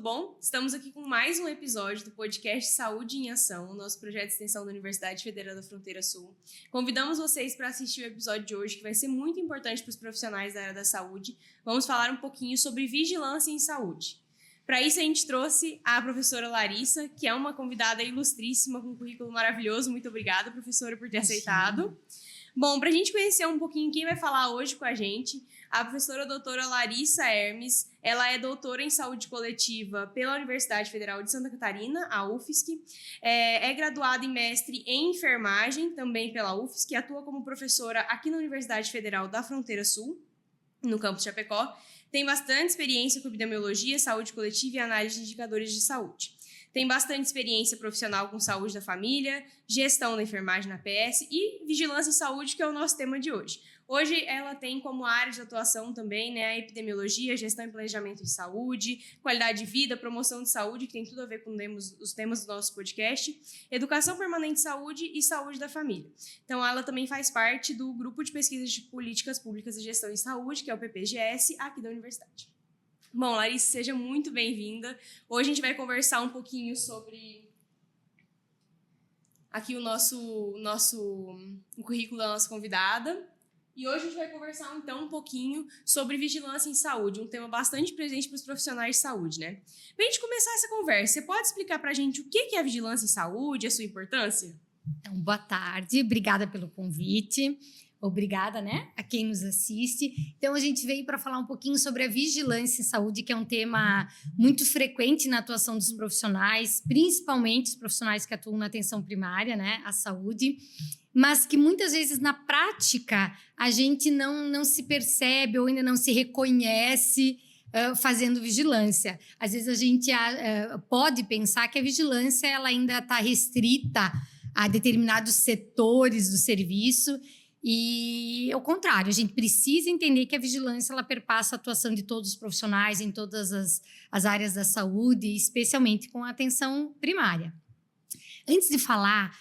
bom? Estamos aqui com mais um episódio do podcast Saúde em Ação, o nosso projeto de extensão da Universidade Federal da Fronteira Sul. Convidamos vocês para assistir o episódio de hoje, que vai ser muito importante para os profissionais da área da saúde. Vamos falar um pouquinho sobre vigilância em saúde. Para isso, a gente trouxe a professora Larissa, que é uma convidada ilustríssima, com um currículo maravilhoso. Muito obrigada, professora, por ter aceitado. Bom, para a gente conhecer um pouquinho quem vai falar hoje com a gente, a professora doutora Larissa Hermes, ela é doutora em saúde coletiva pela Universidade Federal de Santa Catarina, a UFSC, é graduada e mestre em enfermagem, também pela UFSC, atua como professora aqui na Universidade Federal da Fronteira Sul, no campus Chapecó, tem bastante experiência com epidemiologia, saúde coletiva e análise de indicadores de saúde. Tem bastante experiência profissional com saúde da família, gestão da enfermagem na PS e vigilância em saúde, que é o nosso tema de hoje. Hoje ela tem como área de atuação também, a epidemiologia, gestão e planejamento de saúde, qualidade de vida, promoção de saúde, que tem tudo a ver com os temas do nosso podcast, educação permanente de saúde e saúde da família. Então ela também faz parte do grupo de pesquisa de políticas públicas e gestão em saúde, que é o PPGS, aqui da universidade. Bom, Larissa, seja muito bem-vinda. Hoje a gente vai conversar um pouquinho sobre aqui o currículo da nossa convidada. E hoje a gente vai conversar, então, um pouquinho sobre vigilância em saúde, um tema bastante presente para os profissionais de saúde, né? Para a gente começar essa conversa, você pode explicar para a gente o que é a vigilância em saúde, a sua importância? Então, boa tarde, obrigada pelo convite. Obrigada, a quem nos assiste. Então, a gente veio para falar um pouquinho sobre a vigilância em saúde, que é um tema muito frequente na atuação dos profissionais, principalmente os profissionais que atuam na atenção primária, à saúde, mas que muitas vezes, na prática, a gente não se percebe ou ainda não se reconhece fazendo vigilância. Às vezes, a gente pode pensar que a vigilância ela ainda está restrita a determinados setores do serviço. E, ao contrário, a gente precisa entender que a vigilância ela perpassa a atuação de todos os profissionais em todas as áreas da saúde, especialmente com a atenção primária. Antes de falar,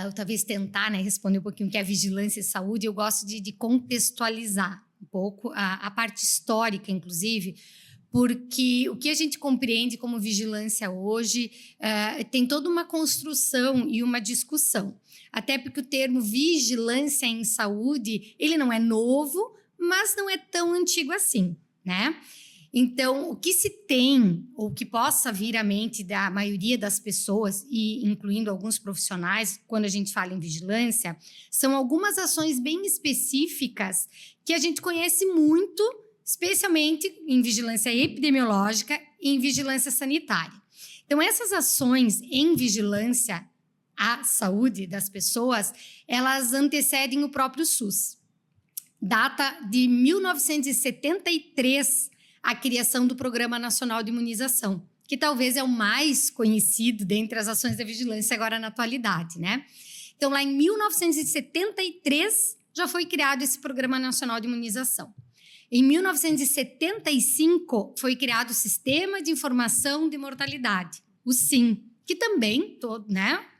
ou talvez tentar responder um pouquinho o que é a vigilância em saúde, eu gosto de contextualizar um pouco a parte histórica, inclusive, porque o que a gente compreende como vigilância hoje tem toda uma construção e uma discussão. Até porque o termo vigilância em saúde, ele não é novo, mas não é tão antigo assim, Então, o que se tem, ou que possa vir à mente da maioria das pessoas, e incluindo alguns profissionais, quando a gente fala em vigilância, são algumas ações bem específicas que a gente conhece muito, especialmente em vigilância epidemiológica e em vigilância sanitária. Então, essas ações em vigilância à saúde das pessoas, elas antecedem o próprio SUS. Data de 1973, a criação do Programa Nacional de Imunização, que talvez é o mais conhecido dentre as ações da vigilância agora na atualidade, Então, lá em 1973, já foi criado esse Programa Nacional de Imunização. Em 1975, foi criado o Sistema de Informação de Mortalidade, o SIM, que também,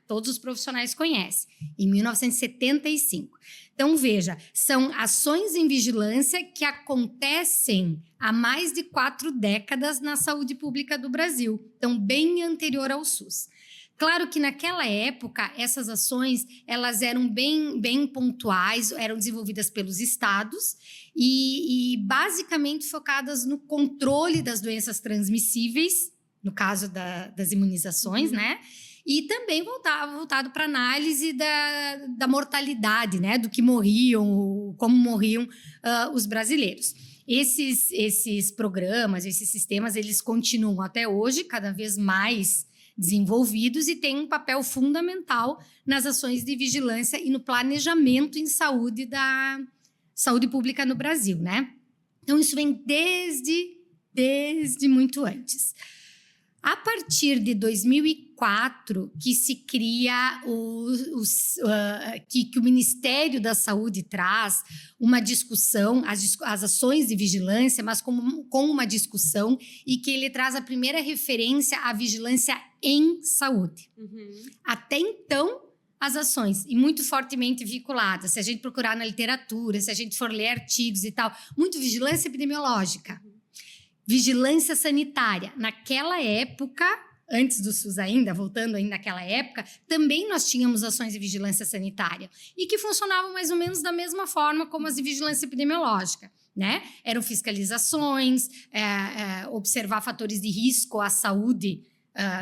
todos os profissionais conhecem, em 1975. Então, veja, são ações em vigilância que acontecem há mais de 4 décadas na saúde pública do Brasil, então bem anterior ao SUS. Claro que naquela época, essas ações elas eram bem pontuais, eram desenvolvidas pelos estados e basicamente focadas no controle das doenças transmissíveis, no caso das imunizações, E também voltado para análise da mortalidade, do que morriam, como morriam os brasileiros. Esses programas, esses sistemas, eles continuam até hoje cada vez mais desenvolvidos e têm um papel fundamental nas ações de vigilância e no planejamento em saúde da saúde pública no Brasil, Então, isso vem desde muito antes. A partir de 2004, que se cria que o Ministério da Saúde traz uma discussão, as ações de vigilância, mas com uma discussão, e que ele traz a primeira referência à vigilância em saúde. Até então, as ações, e muito fortemente vinculadas, se a gente procurar na literatura, se a gente for ler artigos e tal, muito vigilância epidemiológica. Vigilância sanitária. Naquela época, antes do SUS ainda, voltando ainda naquela época, também nós tínhamos ações de vigilância sanitária e que funcionavam mais ou menos da mesma forma como as de vigilância epidemiológica, né? Eram fiscalizações, observar fatores de risco à saúde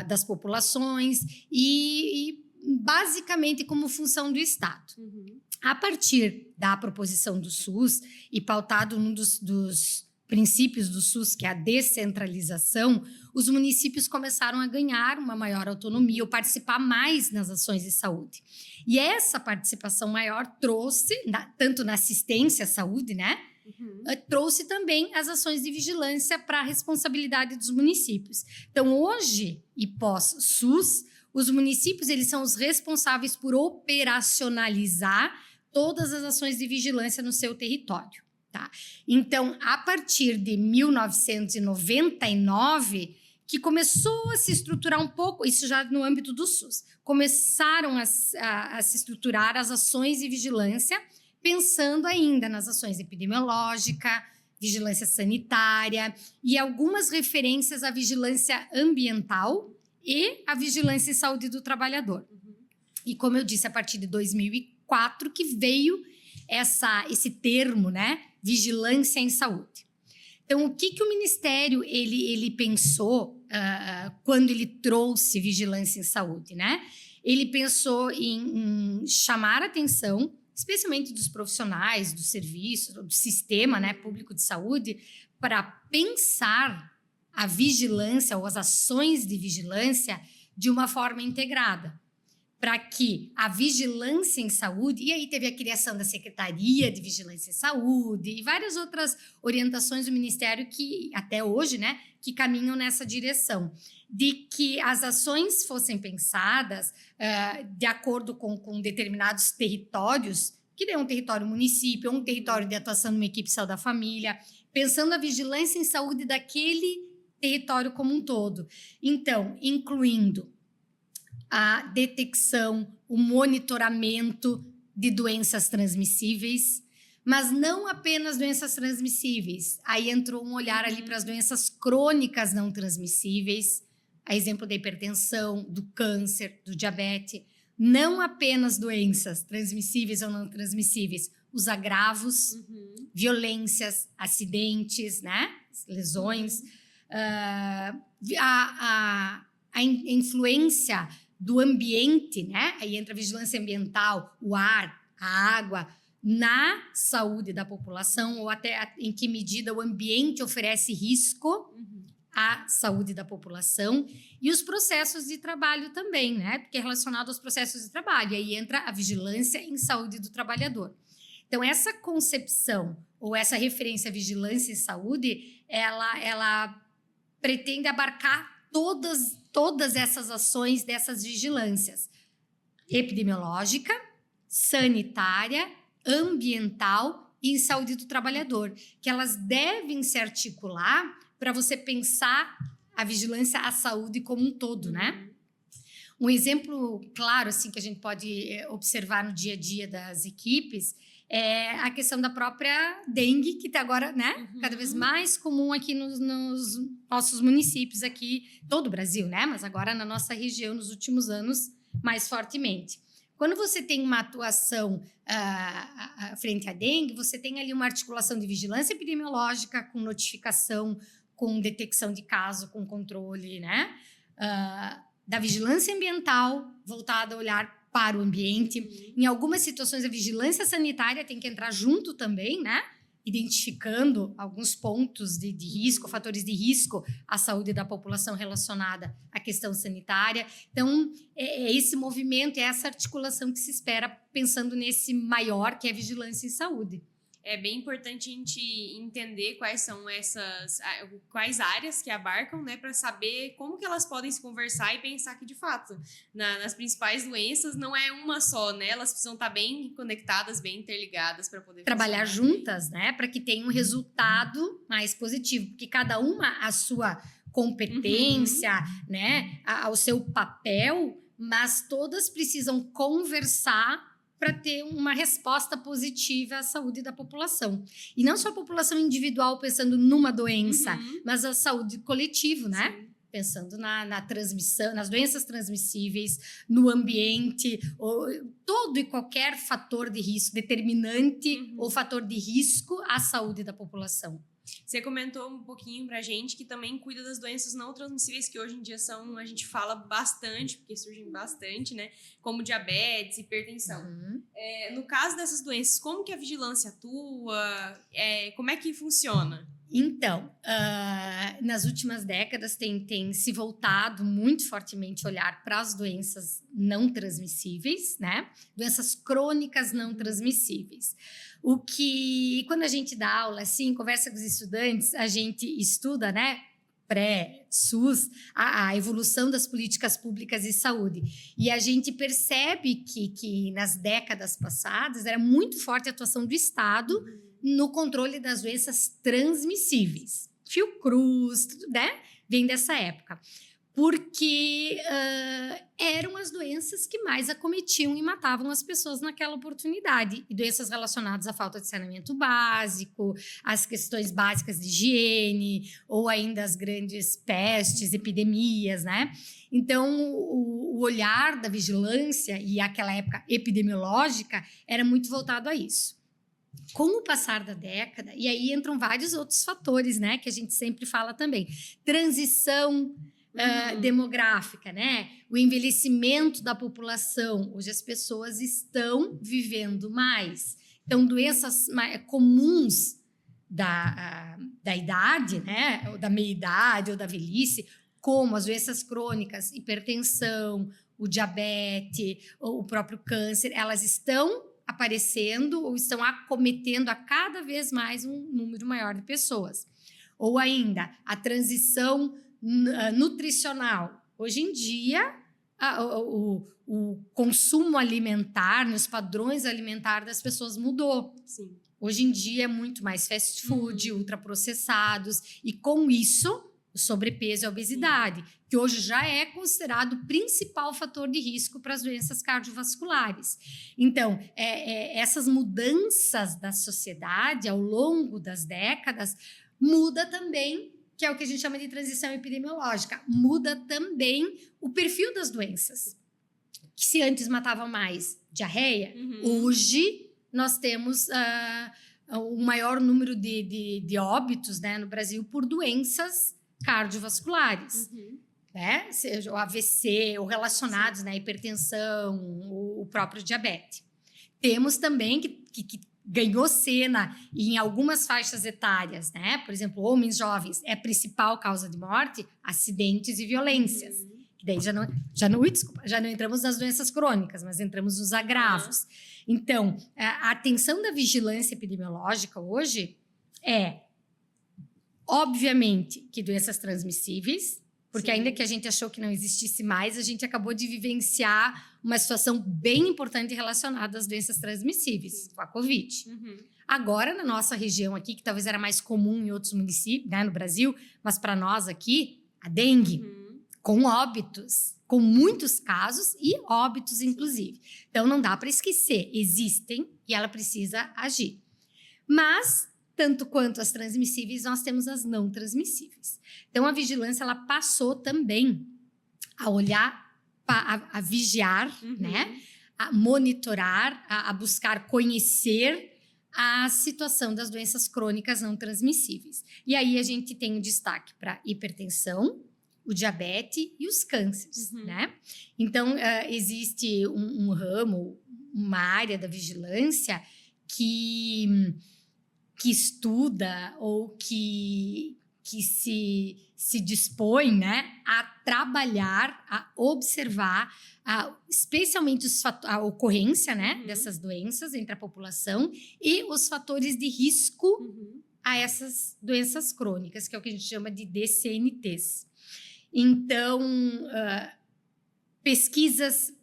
das populações e basicamente como função do Estado. A partir da proposição do SUS e pautado num dos princípios do SUS, que é a descentralização, os municípios começaram a ganhar uma maior autonomia ou participar mais nas ações de saúde. E essa participação maior trouxe, tanto na assistência à saúde, né? Trouxe também as ações de vigilância para a responsabilidade dos municípios. Então, hoje, e pós-SUS, os municípios eles são os responsáveis por operacionalizar todas as ações de vigilância no seu território. Tá? Então, a partir de 1999, que começou a se estruturar um pouco, isso já no âmbito do SUS, começaram a se estruturar as ações de vigilância, pensando ainda nas ações epidemiológica, vigilância sanitária e algumas referências à vigilância ambiental e à vigilância em saúde do trabalhador. E como eu disse, a partir de 2004 que veio esse termo, né? Vigilância em saúde. Então, o que o Ministério ele pensou quando ele trouxe vigilância em saúde, né? Ele pensou em chamar a atenção, especialmente dos profissionais, do serviço, do sistema, né, público de saúde, para pensar a vigilância ou as ações de vigilância de uma forma integrada, para que a vigilância em saúde, e aí teve a criação da Secretaria de Vigilância em Saúde e várias outras orientações do Ministério que, até hoje, né, que caminham nessa direção, de que as ações fossem pensadas de acordo com determinados territórios, que é um território município, um território de atuação de uma equipe de saúde da família, pensando a vigilância em saúde daquele território como um todo. Então, incluindo a detecção, o monitoramento de doenças transmissíveis, mas não apenas doenças transmissíveis. Aí entrou um olhar ali para as doenças crônicas não transmissíveis, a exemplo da hipertensão, do câncer, do diabetes. Não apenas doenças transmissíveis ou não transmissíveis, os agravos, violências, acidentes, né? Lesões, a influência do ambiente, né? Aí entra a vigilância ambiental, o ar, a água, na saúde da população, ou até em que medida o ambiente oferece risco à saúde da população, e os processos de trabalho também, né? Porque é relacionado aos processos de trabalho, aí entra a vigilância em saúde do trabalhador. Então, essa concepção, ou essa referência à vigilância em saúde, ela pretende abarcar todas essas ações dessas vigilâncias: epidemiológica, sanitária, ambiental e em saúde do trabalhador, que elas devem se articular para você pensar a vigilância à saúde como um todo, né? Um exemplo claro assim que a gente pode observar no dia a dia das equipes é a questão da própria dengue, que está agora, né, cada vez mais comum aqui nos nossos municípios, aqui, todo o Brasil, né, mas agora na nossa região, nos últimos anos, mais fortemente. Quando você tem uma atuação frente à dengue, você tem ali uma articulação de vigilância epidemiológica, com notificação, com detecção de caso, com controle, né, da vigilância ambiental, voltada a olhar para o ambiente. Em algumas situações, a vigilância sanitária tem que entrar junto também, né? Identificando alguns pontos de risco, fatores de risco à saúde da população relacionada à questão sanitária. Então, é esse movimento, é essa articulação que se espera pensando nesse maior, que é a vigilância em saúde. É bem importante a gente entender quais áreas que abarcam, né, para saber como que elas podem se conversar e pensar que, de fato, nas principais doenças não é uma só, né? Elas precisam estar bem conectadas, bem interligadas para poder trabalhar juntas, né, para que tenha um resultado mais positivo, porque cada uma a sua competência, né, ao seu papel, mas todas precisam conversar para ter uma resposta positiva à saúde da população. E não só a população individual pensando numa doença, mas a saúde coletiva, né? Sim. Pensando na transmissão, nas doenças transmissíveis, no ambiente, todo e qualquer fator de risco, determinante ou fator de risco à saúde da população. Você comentou um pouquinho pra gente que também cuida das doenças não transmissíveis, que hoje em dia a gente fala bastante, porque surgem bastante, né? Como diabetes, hipertensão. No caso dessas doenças, como que a vigilância atua? Como é que funciona? Então, nas últimas décadas tem se voltado muito fortemente olhar para as doenças não transmissíveis, né? Doenças crônicas não transmissíveis. O que, quando a gente dá aula, assim, conversa com os estudantes, a gente estuda, né? Pré-SUS, a evolução das políticas públicas de saúde. E a gente percebe que nas décadas passadas era muito forte a atuação do Estado no controle das doenças transmissíveis. Fiocruz, né? Vem dessa época. Porque eram as doenças que mais acometiam e matavam as pessoas naquela oportunidade. E doenças relacionadas à falta de saneamento básico, às questões básicas de higiene, ou ainda as grandes pestes, epidemias, né? Então, o olhar da vigilância e aquela época epidemiológica era muito voltado a isso. Com o passar da década, e aí entram vários outros fatores, né? Que a gente sempre fala também. Transição demográfica, né? O envelhecimento da população. Hoje as pessoas estão vivendo mais. Então, doenças comuns da idade, né? Ou da meia-idade ou da velhice, como as doenças crônicas, hipertensão, o diabetes, ou o próprio câncer, elas estão aparecendo ou estão acometendo a cada vez mais um número maior de pessoas. Ou ainda, a transição nutricional. Hoje em dia, o consumo alimentar, os padrões alimentares das pessoas mudou. Sim. Hoje em dia é muito mais fast food, ultraprocessados, e com isso, o sobrepeso e a obesidade, que hoje já é considerado o principal fator de risco para as doenças cardiovasculares. Então, essas mudanças da sociedade ao longo das décadas muda também, que é o que a gente chama de transição epidemiológica, muda também o perfil das doenças. Que se antes matava mais diarreia, hoje nós temos o maior número de óbitos, né, no Brasil por doenças cardiovasculares, né? Seja o AVC, ou relacionados, né, hipertensão, o próprio diabetes. Temos também que ganhou cena em algumas faixas etárias, né? Por exemplo, homens jovens, é a principal causa de morte, acidentes e violências. Que daí já não entramos nas doenças crônicas, mas entramos nos agravos. Então, a atenção da vigilância epidemiológica hoje é, obviamente, que doenças transmissíveis, porque ainda que a gente achou que não existisse mais, a gente acabou de vivenciar uma situação bem importante relacionada às doenças transmissíveis, a Covid. Agora, na nossa região aqui, que talvez era mais comum em outros municípios, né, no Brasil, mas para nós aqui, a dengue, com óbitos, com muitos casos e óbitos, inclusive. Então, não dá para esquecer, existem e ela precisa agir. Mas, tanto quanto as transmissíveis, nós temos as não transmissíveis. Então, a vigilância ela passou também a olhar, a vigiar, né? A monitorar, a buscar conhecer a situação das doenças crônicas não transmissíveis. E aí a gente tem um destaque para hipertensão, o diabetes e os cânceres, né? Então, existe um ramo, uma área da vigilância que estuda ou que se dispõe, né, a trabalhar, a observar, especialmente a ocorrência, né, dessas doenças entre a população e os fatores de risco a essas doenças crônicas, que é o que a gente chama de DCNTs. Então, pesquisas,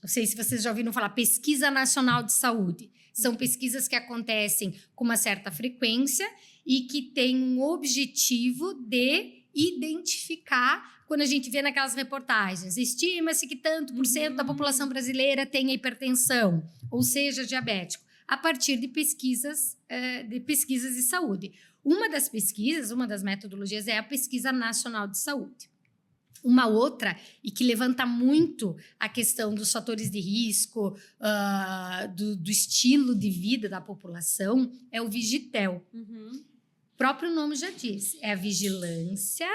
não sei se vocês já ouviram falar, Pesquisa Nacional de Saúde. São pesquisas que acontecem com uma certa frequência e que têm um objetivo de identificar, quando a gente vê naquelas reportagens, estima-se que tanto por cento da população brasileira tenha hipertensão, ou seja, diabético, a partir de pesquisas de saúde. Uma das metodologias é a Pesquisa Nacional de Saúde. Uma outra, e que levanta muito a questão dos fatores de risco, do estilo de vida da população, é o Vigitel. O próprio nome já diz, é a vigilância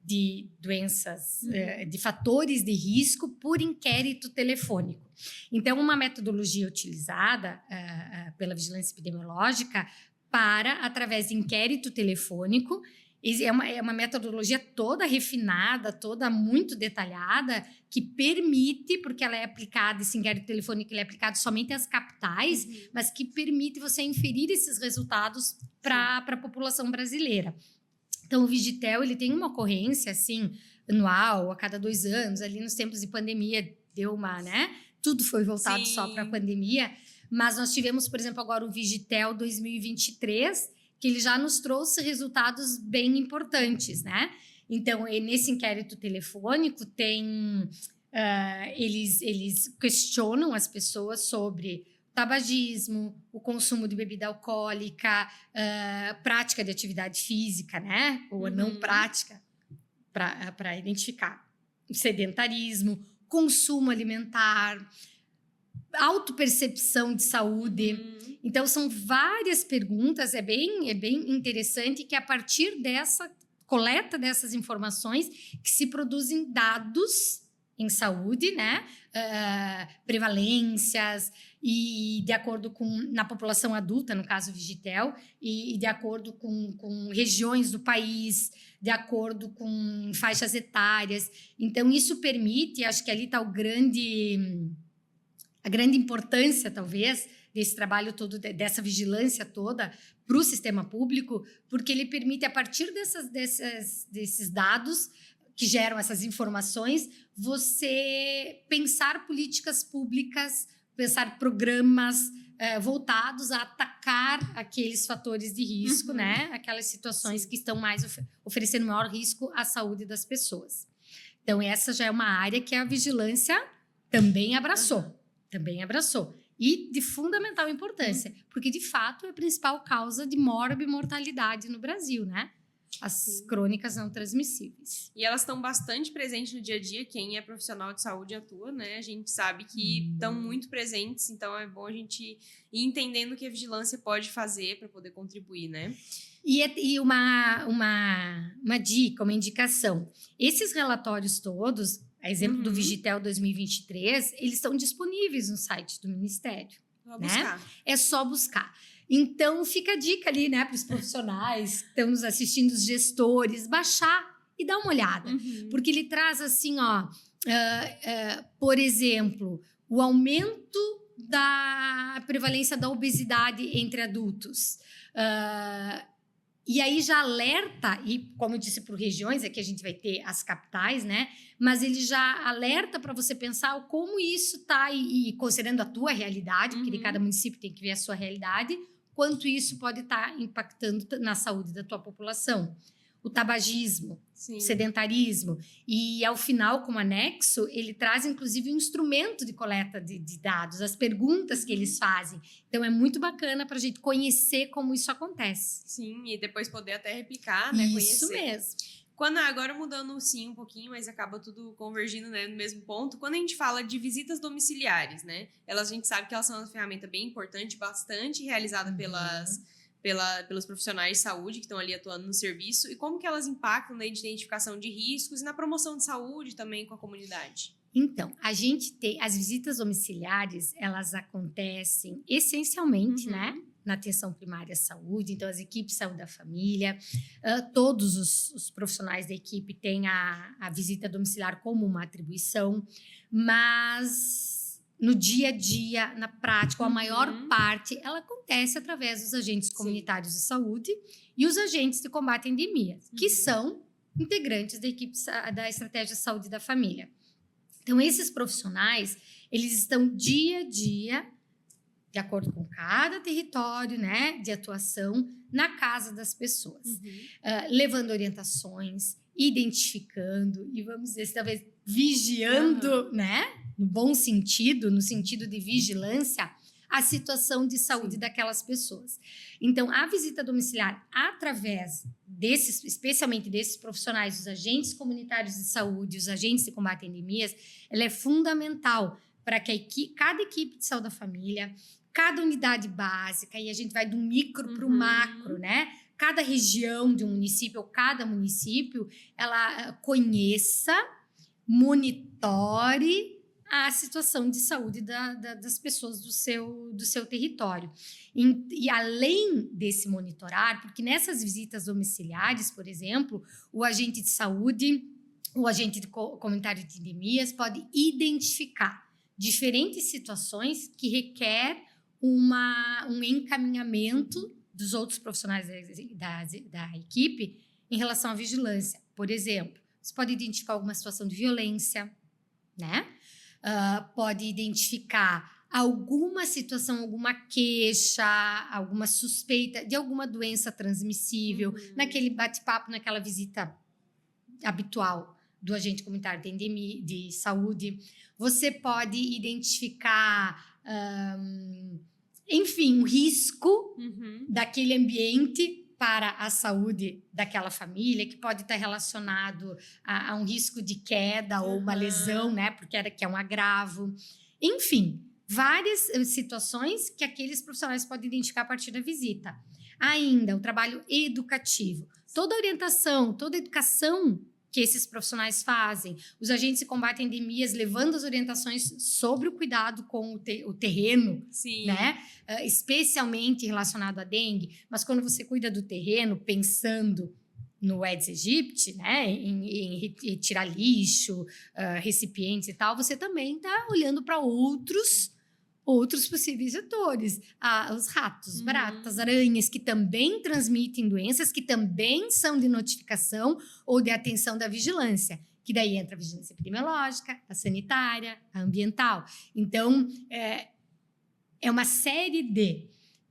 de doenças, de fatores de risco por inquérito telefônico. Então, uma metodologia utilizada pela vigilância epidemiológica para, através de inquérito telefônico, é uma metodologia toda refinada, toda muito detalhada, que permite, porque ela é aplicada, esse inquérito telefônico ele é aplicado somente às capitais, mas que permite você inferir esses resultados para a população brasileira. Então, o Vigitel ele tem uma ocorrência assim, anual, a cada 2 anos, ali nos tempos de pandemia, deu uma, né? Tudo foi voltado só para a pandemia, mas nós tivemos, por exemplo, agora o Vigitel 2023, que ele já nos trouxe resultados bem importantes, né? Então, nesse inquérito telefônico, eles questionam as pessoas sobre tabagismo, o consumo de bebida alcoólica, prática de atividade física, né? Ou a não prática, para identificar o sedentarismo, consumo alimentar, autopercepção de saúde. Então, são várias perguntas, é bem interessante que a partir dessa coleta dessas informações que se produzem dados em saúde, né? Prevalências e de acordo com, na população adulta, no caso Vigitel, e de acordo com regiões do país, de acordo com faixas etárias. Então, isso permite, acho que ali está a grande importância, talvez, desse trabalho todo, dessa vigilância toda para o sistema público, porque ele permite, a partir desses dados que geram essas informações, você pensar políticas públicas, pensar programas voltados a atacar aqueles fatores de risco, né? Aquelas situações que estão mais oferecendo maior risco à saúde das pessoas. Então, essa já é uma área que a vigilância também abraçou. E de fundamental importância, porque, de fato, é a principal causa de morbimortalidade no Brasil, né? As crônicas não transmissíveis. E elas estão bastante presentes no dia a dia. Quem é profissional de saúde atua, né? A gente sabe que estão muito presentes, então é bom a gente ir entendendo o que a vigilância pode fazer para poder contribuir, né? E uma dica, uma indicação. Esses relatórios todos, a exemplo do Vigitel 2023, eles estão disponíveis no site do Ministério. Só buscar. Né? É só buscar. Então, fica a dica ali, né, para os profissionais que estão nos assistindo, os gestores, baixar e dar uma olhada. Porque ele traz assim, por exemplo, o aumento da prevalência da obesidade entre adultos. E aí já alerta, e como eu disse, por regiões, aqui a gente vai ter as capitais, né? Mas ele já alerta para você pensar como isso está, e considerando a tua realidade, porque de cada município tem que ver a sua realidade, quanto isso pode estar impactando na saúde da tua população. O tabagismo, o sedentarismo. E, ao final, como anexo, ele traz, inclusive, um instrumento de coleta de dados, as perguntas que eles fazem. Então, é muito bacana para a gente conhecer como isso acontece. Sim, e depois poder até replicar, né? Isso conhecer. Mesmo. Agora mudando, sim, um pouquinho, mas acaba tudo convergindo, né, no mesmo ponto. Quando a gente fala de visitas domiciliares, né? A gente sabe que elas são uma ferramenta bem importante, bastante realizada pelos profissionais de saúde que estão ali atuando no serviço, e como que elas impactam na identificação de riscos e na promoção de saúde também com a comunidade? Então, a gente tem as visitas domiciliares, elas acontecem essencialmente, né, na atenção primária à saúde. Então, as equipes de saúde da família, todos os profissionais da equipe têm a visita domiciliar como uma atribuição, mas no dia a dia, na prática, a maior parte, ela acontece através dos agentes comunitários de saúde e os agentes de combate à endemia, que são integrantes da equipe da estratégia de saúde da família. Então, esses profissionais, eles estão dia a dia, de acordo com cada território, né, de atuação, na casa das pessoas, levando orientações, identificando e, vamos dizer, talvez vigiando, né? No bom sentido, no sentido de vigilância, a situação de saúde daquelas pessoas. Então, a visita domiciliar, através desses, especialmente desses profissionais, os agentes comunitários de saúde, os agentes de combate a endemias, ela é fundamental para que cada equipe de saúde da família, cada unidade básica, e a gente vai do micro para o macro, né? Cada região de um município, ou cada município, ela conheça, monitore a situação de saúde das pessoas do seu território. E além desse monitorar, porque nessas visitas domiciliares, por exemplo, o agente de saúde, o agente comunitário de endemias pode identificar diferentes situações que requer um encaminhamento dos outros profissionais da equipe em relação à vigilância. Por exemplo, você pode identificar alguma situação de violência, né? Pode identificar alguma situação, alguma queixa, alguma suspeita de alguma doença transmissível, naquele bate-papo, naquela visita habitual do agente comunitário de saúde. Você pode identificar, enfim, um risco daquele ambiente para a saúde daquela família, que pode estar relacionado a um risco de queda ou uma lesão, né? Porque que é um agravo. Enfim, várias situações que aqueles profissionais podem identificar a partir da visita. Ainda, o trabalho educativo. Toda orientação, toda educação que esses profissionais fazem, os agentes de combate a endemias levando as orientações sobre o cuidado com o terreno, né? Especialmente relacionado à dengue, mas quando você cuida do terreno, pensando no Aedes aegypti, né? em retirar lixo, recipientes e tal, você também está olhando para outros possíveis vetores, os ratos, baratas, aranhas, que também transmitem doenças, que também são de notificação ou de atenção da vigilância, que daí entra a vigilância epidemiológica, a sanitária, a ambiental. Então, é uma série de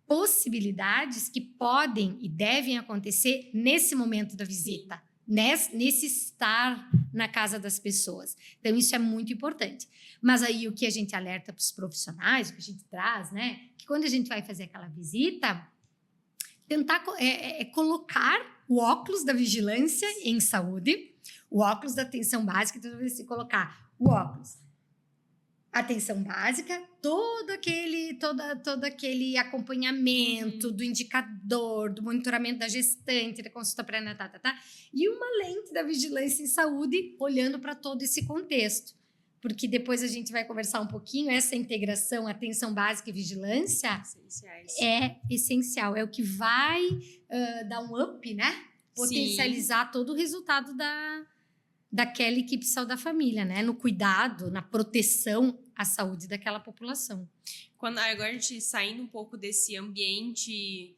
possibilidades que podem e devem acontecer nesse momento da visita, nesse estar na casa das pessoas. Então, isso é muito importante. Mas aí, o que a gente alerta para os profissionais, o que a gente traz, né? Que quando a gente vai fazer aquela visita, tentar colocar o óculos da vigilância em saúde, o óculos da atenção básica, então, você colocar o óculos, atenção básica, todo aquele acompanhamento do indicador, do monitoramento da gestante, da consulta pré-natal, e uma lente da vigilância em saúde olhando para todo esse contexto. Porque depois a gente vai conversar um pouquinho, essa integração, atenção básica e vigilância é essencial, é o que vai dar um up, né? Potencializar todo o resultado daquela equipe de saúde da família, né? No cuidado, na proteção à saúde daquela população. Agora a gente saindo um pouco desse ambiente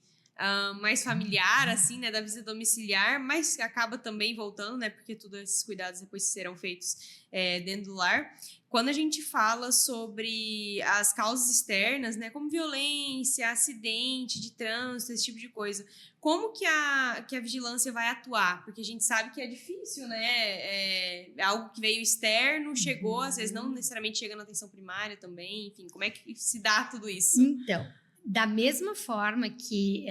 mais familiar, assim, né? Da visita domiciliar, mas acaba também voltando, né? Porque todos esses cuidados depois serão feitos dentro do lar. Quando a gente fala sobre as causas externas, né? Como violência, acidente de trânsito, esse tipo de coisa, como que a vigilância vai atuar? Porque a gente sabe que é difícil, né? É algo que veio externo, chegou, às vezes não necessariamente chega na atenção primária também, enfim, como é que se dá tudo isso? Então, da mesma forma que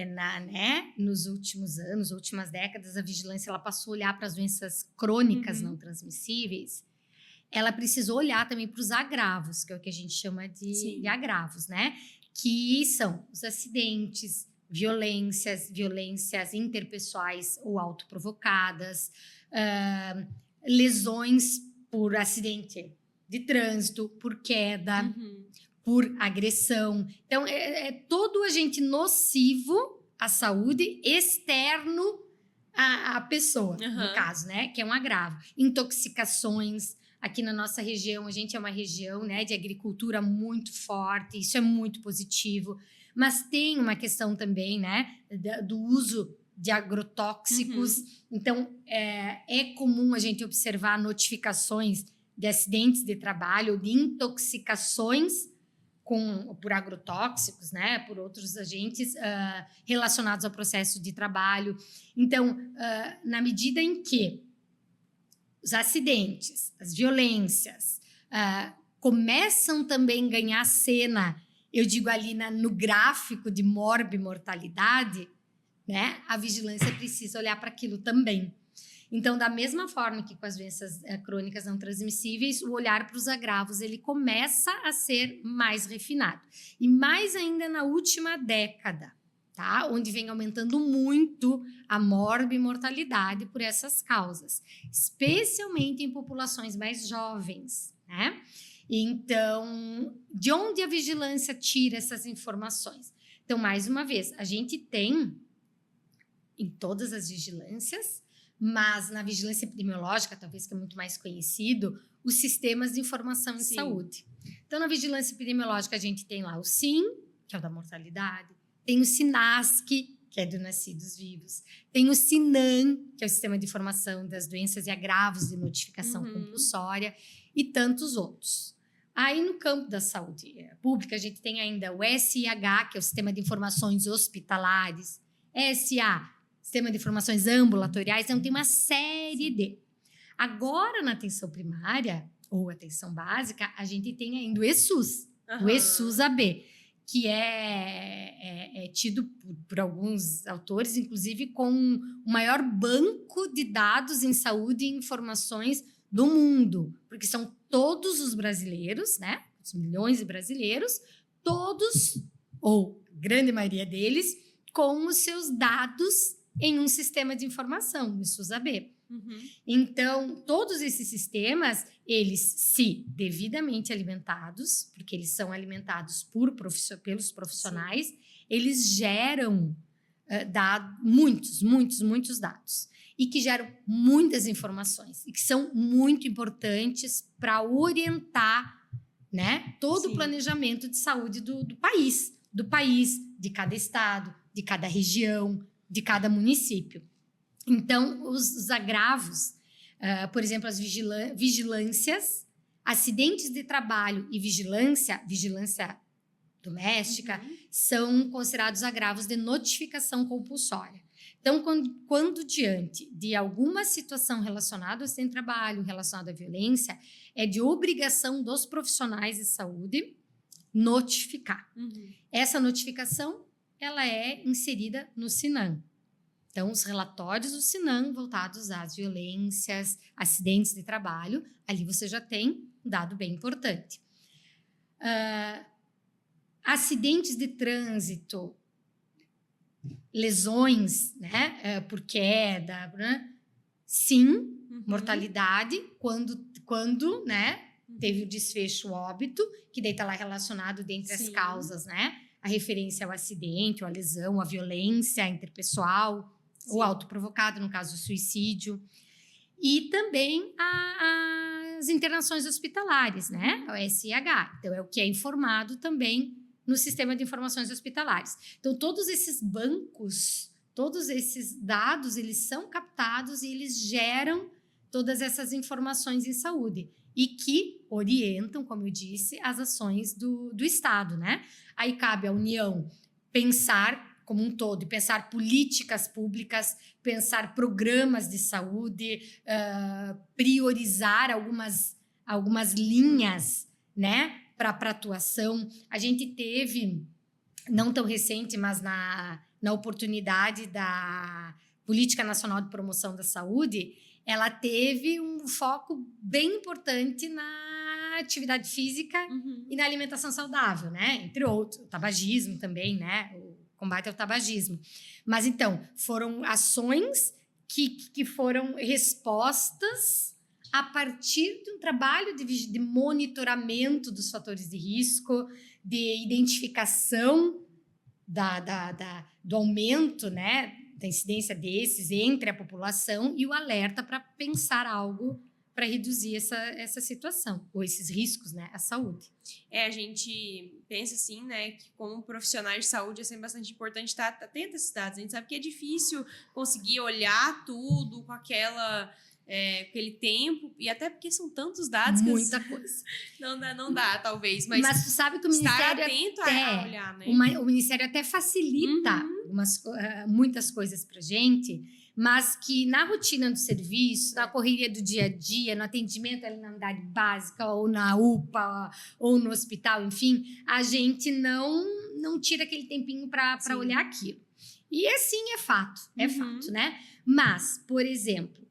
nos últimos anos, últimas décadas, a vigilância ela passou a olhar para as doenças crônicas não transmissíveis, ela precisou olhar também para os agravos, que é o que a gente chama de agravos, né? Que são os acidentes, violências interpessoais ou autoprovocadas, lesões por acidente de trânsito, por queda, por agressão. Então, é todo agente nocivo à saúde externo à pessoa, no caso, né? Que é um agravo. Intoxicações. Aqui na nossa região, a gente é uma região, né, de agricultura muito forte, isso é muito positivo. Mas tem uma questão também, né, do uso de agrotóxicos. Então, é comum a gente observar notificações de acidentes de trabalho, de intoxicações por agrotóxicos, né, por outros agentes relacionados ao processo de trabalho. Então, na medida em que os acidentes, as violências, começam também a ganhar cena, eu digo ali no gráfico de morbimortalidade, né? A vigilância precisa olhar para aquilo também. Então, da mesma forma que com as doenças crônicas não transmissíveis, o olhar para os agravos ele começa a ser mais refinado. E mais ainda na última década, tá? Onde vem aumentando muito a morbimortalidade por essas causas, especialmente em populações mais jovens, né? Então, de onde a vigilância tira essas informações? Então, mais uma vez, a gente tem em todas as vigilâncias, mas na vigilância epidemiológica, talvez que é muito mais conhecido, os sistemas de informação em saúde. Então, na vigilância epidemiológica, a gente tem lá o SIM, que é o da mortalidade, tem o SINASC, que é do nascidos vivos, tem o SINAM, que é o sistema de informação das doenças e agravos de notificação compulsória, e tantos outros. Aí, no campo da saúde pública, a gente tem ainda o SIH, que é o sistema de informações hospitalares, SA, sistema de informações ambulatoriais, então tem uma série de. Agora, na atenção primária ou atenção básica, a gente tem ainda o ESUS, o ESUS-AB, que é tido por alguns autores, inclusive, com o maior banco de dados em saúde e informações do mundo, porque são todos os brasileiros, né? Os milhões de brasileiros, todos, ou grande maioria deles, com os seus dados em um sistema de informação, o SUS-AB. Então, todos esses sistemas, eles, se devidamente alimentados, porque eles são alimentados pelos profissionais, eles geram muitos dados. E que geram muitas informações. E que são muito importantes para orientar, né, todo o planejamento de saúde do país, de cada estado, de cada região, de cada município. Então, os agravos, por exemplo, as vigilâncias, acidentes de trabalho e vigilância doméstica, são considerados agravos de notificação compulsória. Então, quando diante de alguma situação relacionada ao acidente de trabalho, relacionada à violência, é de obrigação dos profissionais de saúde notificar. Essa notificação, ela é inserida no SINAM. Então, os relatórios do SINAM voltados às violências, acidentes de trabalho, ali você já tem um dado bem importante. Acidentes de trânsito, lesões, né, por queda, né? Sim, mortalidade, quando né, teve o desfecho óbito, que daí está lá relacionado dentre as causas, né? A referência ao acidente, ou à lesão, à violência interpessoal, ou autoprovocada, no caso do suicídio. E também as internações hospitalares, né? O SIH. Então, é o que é informado também no sistema de informações hospitalares. Então, todos esses bancos, todos esses dados, eles são captados e eles geram todas essas informações em saúde e que orientam, como eu disse, as ações do Estado, né? Aí cabe à União pensar como um todo, pensar políticas públicas, pensar programas de saúde, priorizar algumas linhas, né, para atuação. A gente teve, não tão recente, mas na oportunidade da Política Nacional de Promoção da Saúde, ela teve um foco bem importante na atividade física e na alimentação saudável, né? Entre outros, o tabagismo também, né? O combate ao tabagismo. Mas, então, foram ações que foram respostas a partir de um trabalho de monitoramento dos fatores de risco, de identificação do aumento, né, da incidência desses entre a população e o alerta para pensar algo para reduzir essa situação, ou esses riscos, né, à saúde. A gente pensa assim, né, que como profissionais de saúde é sempre bastante importante estar atento a esses dados. A gente sabe que é difícil conseguir olhar tudo com aquele tempo, e até porque são tantos dados que muita coisa. Não dá, talvez. Mas tu sabe que o Ministério atento a olhar, né? O Ministério até facilita muitas coisas para a gente, mas que na rotina do serviço, na correria do dia a dia, no atendimento ali na unidade básica, ou na UPA, ou no hospital, enfim, a gente não tira aquele tempinho para olhar aquilo. E assim é fato, né? Mas, por exemplo,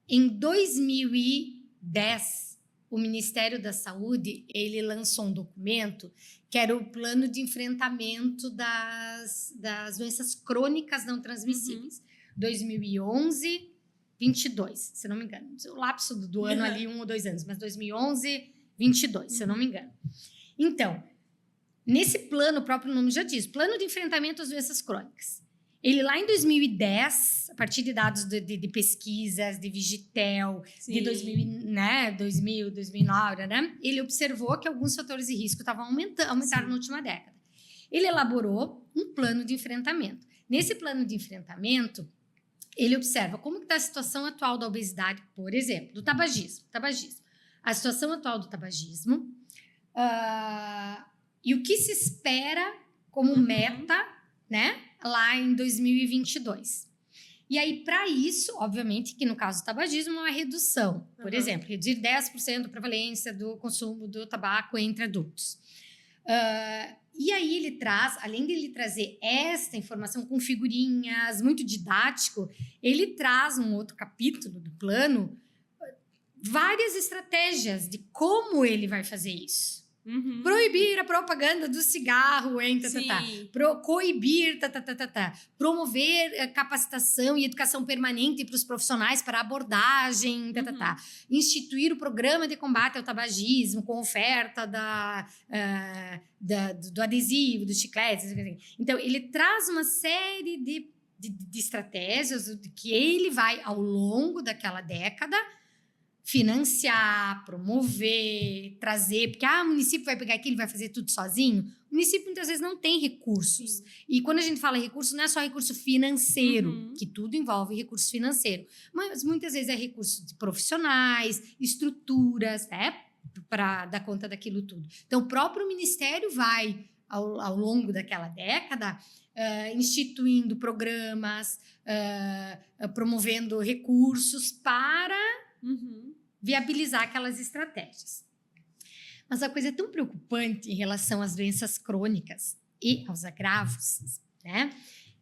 em 2010, o Ministério da Saúde, ele lançou um documento que era o plano de enfrentamento das doenças crônicas não transmissíveis. 2011, 22, se não me engano. O lapso do ano ali, 1 ou 2 anos, mas 2011, 22, se eu não me engano. Então, nesse plano, o próprio nome já diz, Plano de Enfrentamento às Doenças Crônicas. Ele lá em 2010, a partir de dados de pesquisas, de Vigitel, de 2009, né? Ele observou que alguns fatores de risco aumentaram na última década. Ele elaborou um plano de enfrentamento. Nesse plano de enfrentamento, ele observa como está a situação atual da obesidade, por exemplo, do tabagismo. A situação atual do tabagismo e o que se espera como meta, né? Lá em 2022. E aí, para isso, obviamente, que no caso do tabagismo é uma redução. Por exemplo, reduzir 10% a prevalência do consumo do tabaco entre adultos. E aí ele traz, além de ele trazer esta informação com figurinhas, muito didático, ele traz um outro capítulo do plano, várias estratégias de como ele vai fazer isso. Proibir a propaganda do cigarro, coibir, promover a capacitação e educação permanente para os profissionais para abordagem, instituir o programa de combate ao tabagismo com oferta do adesivo, dos chicletes. Então, ele traz uma série de estratégias que ele vai, ao longo daquela década, financiar, promover, trazer, porque o município vai pegar aquilo e vai fazer tudo sozinho. O município muitas vezes não tem recursos. E quando a gente fala recurso, não é só recurso financeiro, que tudo envolve recurso financeiro, mas muitas vezes é recurso de profissionais, estruturas, né, para dar conta daquilo tudo. Então, o próprio ministério vai, ao longo daquela década, instituindo programas, promovendo recursos para viabilizar aquelas estratégias. Mas a coisa é tão preocupante em relação às doenças crônicas e aos agravos, né?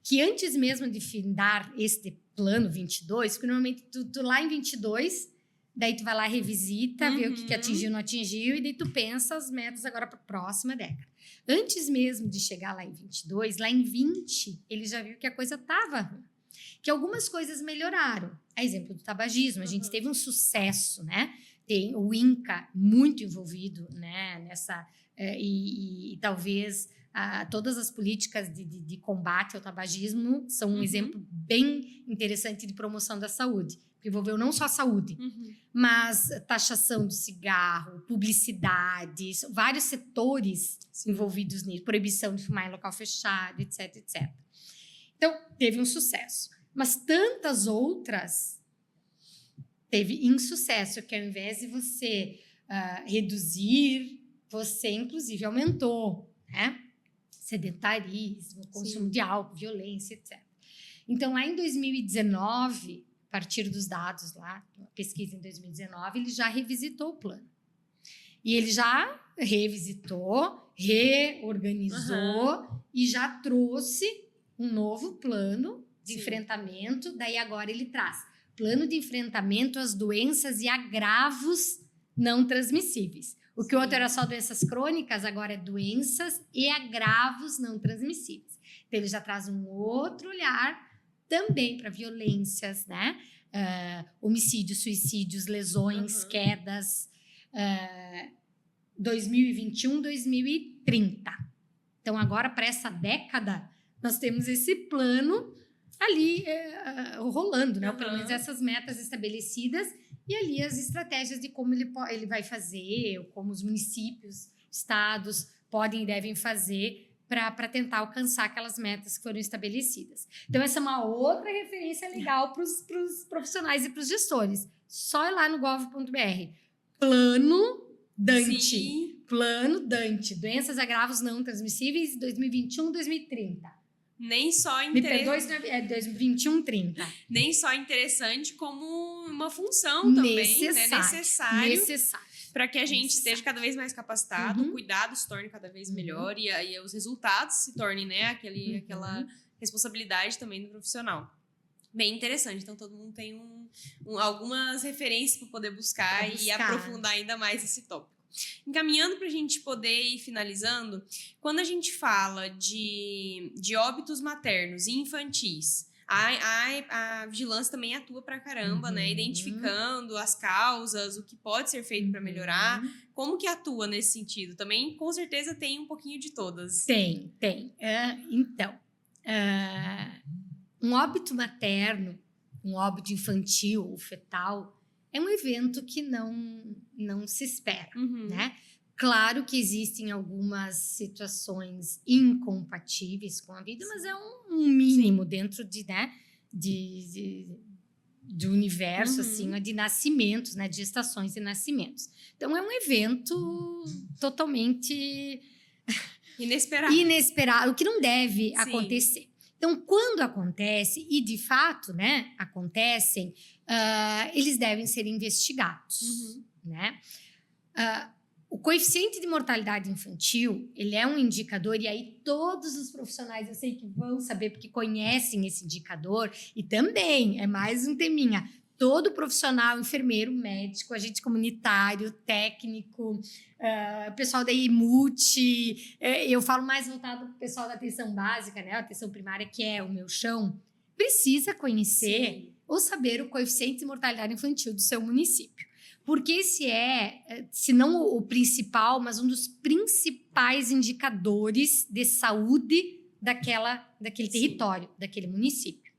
Que antes mesmo de findar este plano 22, porque normalmente tu lá em 22, daí tu vai lá, revisita, vê o que atingiu, não atingiu, e daí tu pensa as metas agora para a próxima década. Antes mesmo de chegar lá em 22, lá em 20, ele já viu que a coisa estava ruim, que algumas coisas melhoraram. A exemplo do tabagismo, a gente teve um sucesso, né? Tem o INCA muito envolvido, né, nessa, e talvez todas as políticas de combate ao tabagismo são um exemplo bem interessante de promoção da saúde, que envolveu não só a saúde, mas taxação do cigarro, publicidade, vários setores envolvidos nisso, proibição de fumar em local fechado, etc, etc. Então, teve um sucesso. Mas tantas outras teve insucesso, que ao invés de você reduzir, você inclusive aumentou, né? Sedentarismo, consumo de álcool, violência, etc. Então, lá em 2019, a partir dos dados lá, uma pesquisa em 2019, ele já revisitou o plano. E ele já revisitou, reorganizou e já trouxe um novo plano de enfrentamento. Daí agora ele traz plano de enfrentamento às doenças e agravos não transmissíveis. O que o outro era só doenças crônicas, agora é doenças e agravos não transmissíveis. Então ele já traz um outro olhar também para violências, né? Homicídios, suicídios, lesões, quedas, 2021, 2030. Então agora para essa década nós temos esse plano ali rolando, né? Pelo menos essas metas estabelecidas e ali as estratégias de como ele vai fazer, ou como os municípios, estados podem e devem fazer para tentar alcançar aquelas metas que foram estabelecidas. Então, essa é uma outra referência legal para os profissionais e para os gestores. Só ir lá no gov.br. Plano Dante. Sim. Plano Dante. Doenças e agravos não transmissíveis 2021-2030. nem só Me perdoe, é 21:30. Nem só interessante, como uma função também, né? Necessário. Para que a gente esteja cada vez mais capacitado, o cuidado se torne cada vez melhor e aí os resultados se tornem, né, aquela responsabilidade também do profissional. Bem interessante. Então, todo mundo tem algumas referências para poder buscar e aprofundar ainda mais esse tópico. Encaminhando para a gente poder ir finalizando, quando a gente fala de óbitos maternos e infantis, a vigilância também atua pra caramba, né? Identificando as causas, o que pode ser feito para melhorar. Como que atua nesse sentido? Também, com certeza, tem um pouquinho de todas. Tem. Então, um óbito materno, um óbito infantil ou fetal, é um evento que não se espera, né? Claro que existem algumas situações incompatíveis com a vida, mas é um mínimo dentro do universo, assim, de nascimentos, né? De gestações e nascimentos. Então, é um evento totalmente inesperado, o que não deve acontecer. Então, quando acontece, e de fato, né, acontecem, eles devem ser investigados, né? O coeficiente de mortalidade infantil, ele é um indicador, e aí todos os profissionais, eu sei que vão saber, porque conhecem esse indicador, e também, é mais um teminha, todo profissional, enfermeiro, médico, agente comunitário, técnico, pessoal da IMUT, eu falo mais voltado para o pessoal da atenção básica, né, a atenção primária, que é o meu chão, precisa conhecer ou saber o coeficiente de mortalidade infantil do seu município. Porque esse se não o principal, mas um dos principais indicadores de saúde daquele território, daquele município,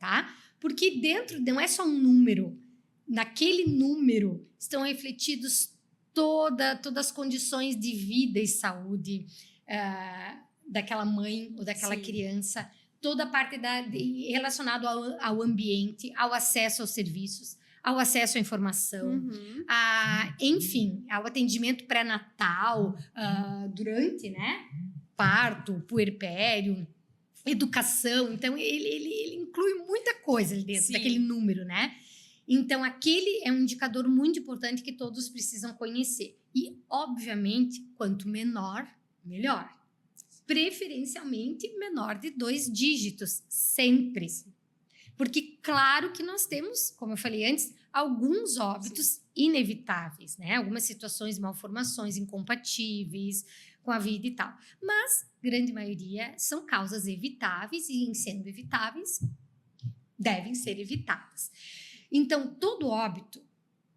tá? Porque dentro, não é só um número, naquele número estão refletidos todas as condições de vida e saúde daquela mãe ou daquela criança, toda a parte relacionada ao ambiente, ao acesso aos serviços, ao acesso à informação, enfim, ao atendimento pré-natal, durante, né, parto, puerpério, educação. Então, ele inclui muita coisa ali dentro daquele número, né? Então, aquele é um indicador muito importante que todos precisam conhecer. E, obviamente, quanto menor, melhor. Preferencialmente, menor de 2 dígitos, sempre. Porque, claro que nós temos, como eu falei antes, alguns óbitos inevitáveis, né? Algumas situações, malformações incompatíveis com a vida e tal. Mas, grande maioria, são causas evitáveis e, em sendo evitáveis, devem ser evitadas. Então, todo óbito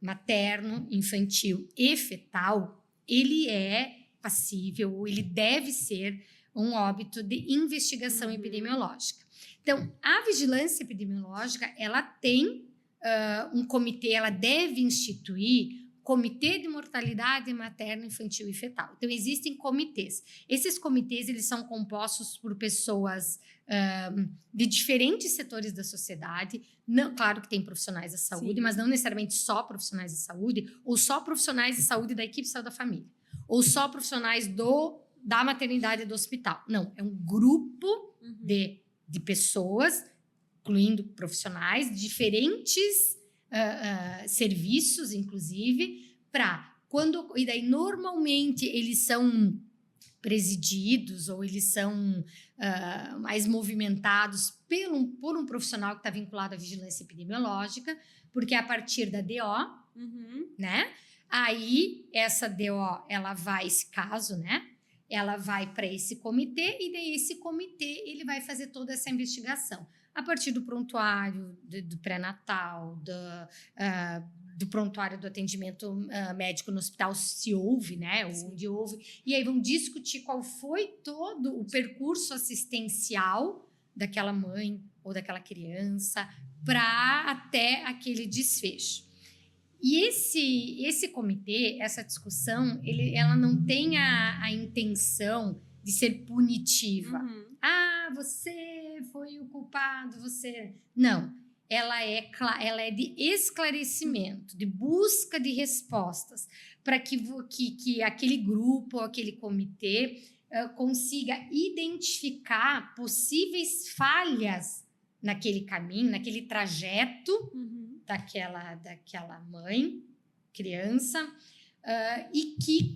materno, infantil e fetal, ele é passível, ele deve ser um óbito de investigação epidemiológica. Então, a vigilância epidemiológica, ela tem um comitê, ela deve instituir comitê de mortalidade materna, infantil e fetal. Então, existem comitês. Esses comitês, eles são compostos por pessoas de diferentes setores da sociedade. Não, claro que tem profissionais da saúde, mas não necessariamente só profissionais de saúde, ou só profissionais de saúde da equipe de saúde da família, ou só profissionais da maternidade e do hospital. Não, é um grupo de pessoas, incluindo profissionais, diferentes serviços, inclusive, e daí normalmente eles são presididos ou eles são mais movimentados por um profissional que está vinculado à vigilância epidemiológica, porque é a partir da DO, né? Aí essa DO, ela vai, esse caso, né? Ela vai para esse comitê e daí esse comitê ele vai fazer toda essa investigação. A partir do prontuário do pré-natal, do prontuário do atendimento médico no hospital, se houve, né? Onde houve. E aí vão discutir qual foi todo o percurso assistencial daquela mãe ou daquela criança para até aquele desfecho. E esse comitê, essa discussão, ela não tem a intenção de ser punitiva. Você foi o culpado, você... Não, ela é de esclarecimento, de busca de respostas, para que aquele grupo, aquele comitê consiga identificar possíveis falhas naquele caminho, naquele trajeto daquela mãe, criança, e que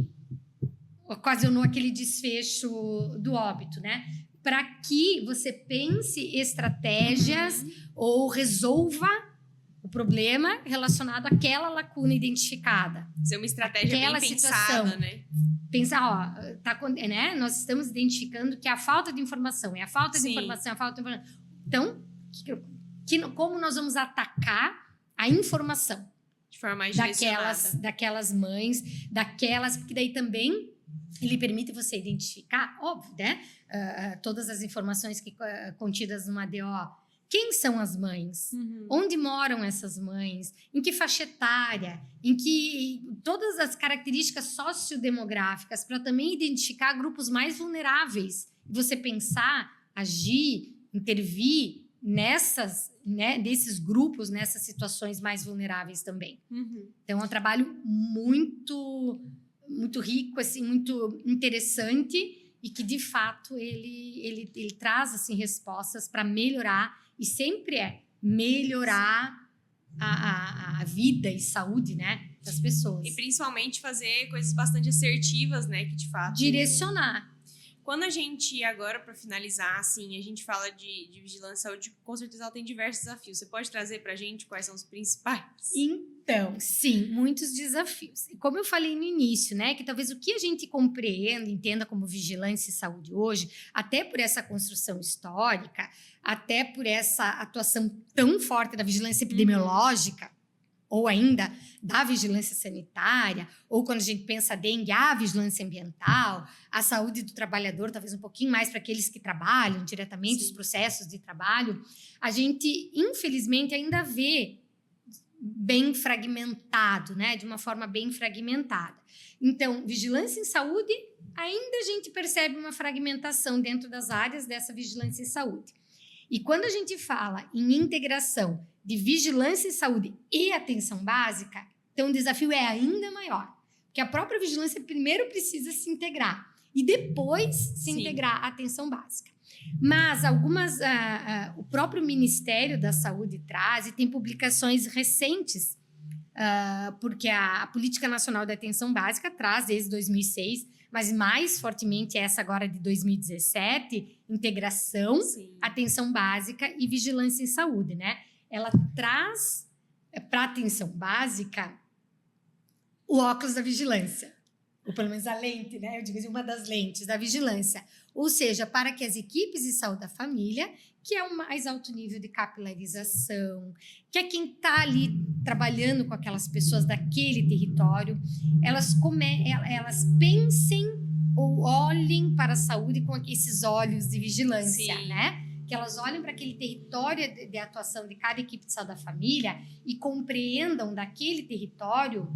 ocasionou aquele desfecho do óbito, né? Para que você pense estratégias ou resolva o problema relacionado àquela lacuna identificada. Ser uma estratégia bem pensada, né? Pensar, né? Nós estamos identificando que a falta de informação é a falta de informação, Então, como nós vamos atacar a informação? De forma mais daquelas mães, porque daí também ele permite você identificar, óbvio, né? Todas as informações contidas numa DO. Quem são as mães? Onde moram essas mães? Em que faixa etária? Todas as características sociodemográficas para também identificar grupos mais vulneráveis. Você pensar, agir, intervir desses grupos, nessas situações mais vulneráveis também. Então, é um trabalho muito, muito rico, assim, muito interessante e que, de fato, ele traz assim, respostas para melhorar, e sempre melhorar a vida e saúde, né, das pessoas. E principalmente fazer coisas bastante assertivas, né, que de fato... Direcionar. Quando a gente, agora para finalizar, assim, a gente fala de vigilância e saúde, com certeza ela tem diversos desafios. Você pode trazer para a gente quais são os principais? Então, sim, muitos desafios. E como eu falei no início, né, que talvez o que a gente compreenda, entenda como vigilância e saúde hoje, até por essa construção histórica, até por essa atuação tão forte da vigilância epidemiológica, ou ainda da vigilância sanitária, ou quando a gente pensa dengue, a vigilância ambiental, a saúde do trabalhador, talvez um pouquinho mais para aqueles que trabalham diretamente, os processos de trabalho, a gente, infelizmente, ainda vê bem fragmentado, né? De uma forma bem fragmentada. Então, vigilância em saúde, ainda a gente percebe uma fragmentação dentro das áreas dessa vigilância em saúde. E quando a gente fala em integração de vigilância em saúde e atenção básica, então o desafio é ainda maior. Porque a própria vigilância primeiro precisa se integrar e depois se integrar à atenção básica. Mas o próprio Ministério da Saúde traz, e tem publicações recentes, porque a Política Nacional da Atenção Básica traz desde 2006, mas mais fortemente essa agora de 2017, integração, atenção básica e vigilância em saúde, né? Ela traz para a atenção básica o óculos da vigilância, ou pelo menos a lente, né? Eu digo assim, uma das lentes da vigilância. Ou seja, para que as equipes de saúde da família, que é o mais alto nível de capilarização, que é quem está ali trabalhando com aquelas pessoas daquele território, elas pensem ou olhem para a saúde com esses olhos de vigilância, né? Que elas olhem para aquele território de atuação de cada equipe de saúde da família e compreendam daquele território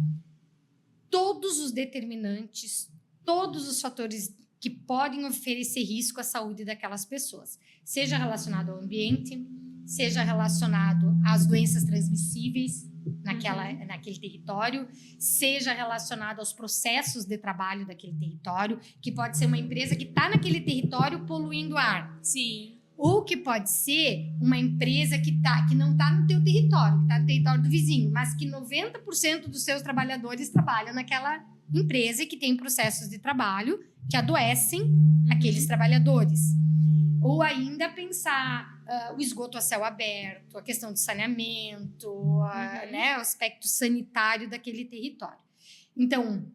todos os determinantes, todos os fatores que podem oferecer risco à saúde daquelas pessoas, seja relacionado ao ambiente, seja relacionado às doenças transmissíveis naquele território, seja relacionado aos processos de trabalho daquele território, que pode ser uma empresa que está naquele território poluindo ar. Sim. Ou que pode ser uma empresa que não está no teu território, que está no território do vizinho, mas que 90% dos seus trabalhadores trabalham naquela empresa e que tem processos de trabalho que adoecem aqueles trabalhadores. Ou ainda pensar o esgoto a céu aberto, a questão do saneamento, né, o aspecto sanitário daquele território. Então,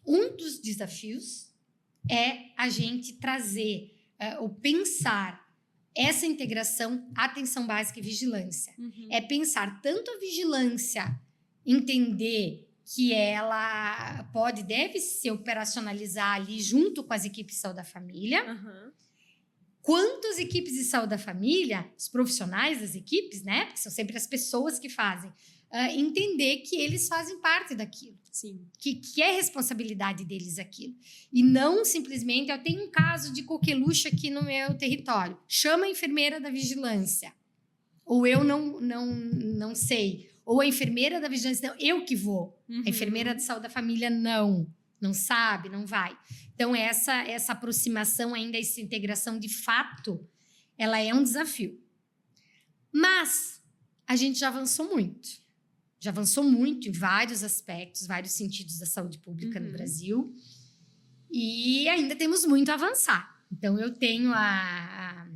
um dos desafios é a gente trazer ou pensar essa integração, atenção básica e vigilância. É pensar tanto a vigilância, entender que ela deve se operacionalizar ali junto com as equipes de saúde da família, quanto as equipes de saúde da família, os profissionais das equipes, né, porque são sempre as pessoas que fazem, entender que eles fazem parte daquilo. Sim. Que é responsabilidade deles aquilo. E não simplesmente, eu tenho um caso de coqueluche aqui no meu território, chama a enfermeira da vigilância. Ou eu não sei. Ou a enfermeira da vigilância, não, eu que vou. A enfermeira de saúde da família, não não sabe, não vai. Então, essa aproximação ainda, essa integração de fato, ela é um desafio. Mas a gente já avançou muito. Já avançou muito em vários aspectos, vários sentidos da saúde pública no Brasil. E ainda temos muito a avançar. Então, eu tenho a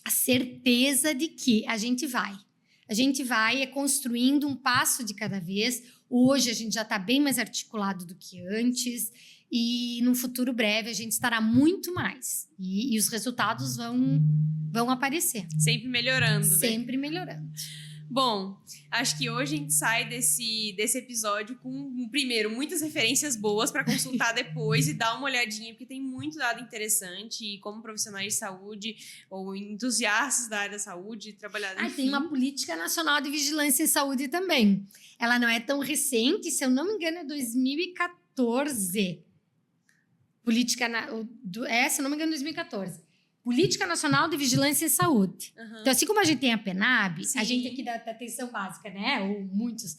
certeza de que a gente vai. A gente vai construindo um passo de cada vez. Hoje, a gente já está bem mais articulado do que antes. E, no futuro breve, a gente estará muito mais. E os resultados vão aparecer. Sempre melhorando, né? Sempre melhorando. Bom, acho que hoje a gente sai desse episódio com, primeiro, muitas referências boas para consultar depois e dar uma olhadinha, porque tem muito dado interessante e como profissionais de saúde ou entusiastas da área da saúde, trabalhadores. Tem uma política nacional de vigilância em saúde também. Ela não é tão recente, se eu não me engano, é 2014. Se eu não me engano, 2014. Política Nacional de Vigilância em Saúde. Então, assim como a gente tem a PENAB, a gente aqui da atenção básica, né? Ou muitos,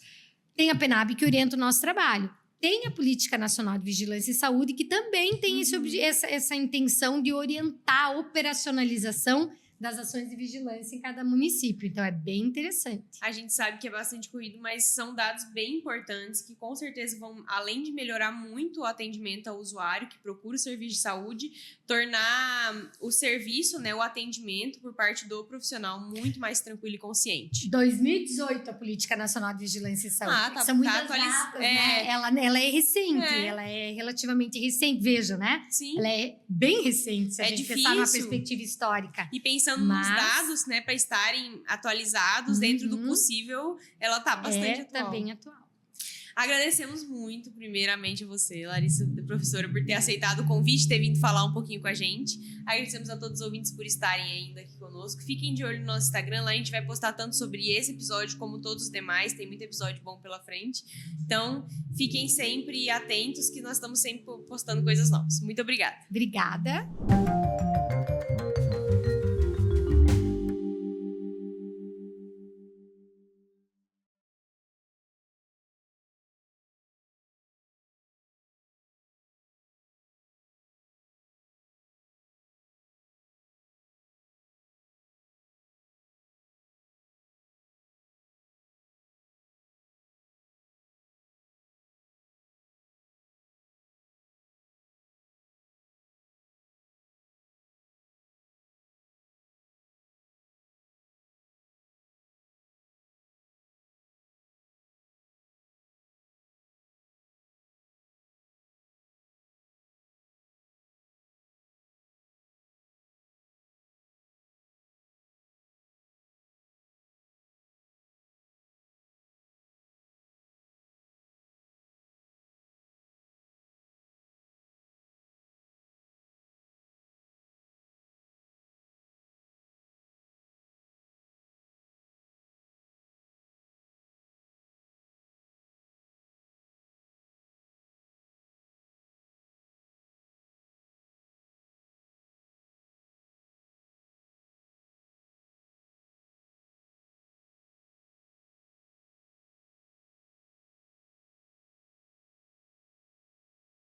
tem a PENAB que orienta o nosso trabalho. Tem a Política Nacional de Vigilância em Saúde, que também tem essa intenção de orientar a operacionalização das ações de vigilância em cada município. Então, é bem interessante. A gente sabe que é bastante corrido, mas são dados bem importantes que, com certeza, vão, além de melhorar muito o atendimento ao usuário que procura o serviço de saúde, tornar o serviço, né, o atendimento por parte do profissional muito mais tranquilo e consciente. 2018, a Política Nacional de Vigilância em Saúde. São muitas datas, né? Ela é recente, ela é relativamente recente. Veja, né? Sim. Ela é bem recente, se a gente pensar numa difícil. Perspectiva histórica. E pensando nos dados, né, para estarem atualizados dentro do possível, ela está bastante atual. Tá bem atual. Agradecemos muito, primeiramente, a você, Larissa, professora, por ter aceitado o convite, ter vindo falar um pouquinho com a gente. Agradecemos a todos os ouvintes por estarem ainda aqui conosco. Fiquem de olho no nosso Instagram, lá a gente vai postar tanto sobre esse episódio como todos os demais. Tem muito episódio bom pela frente. Então, fiquem sempre atentos que nós estamos sempre postando coisas novas. Muito obrigada. Obrigada.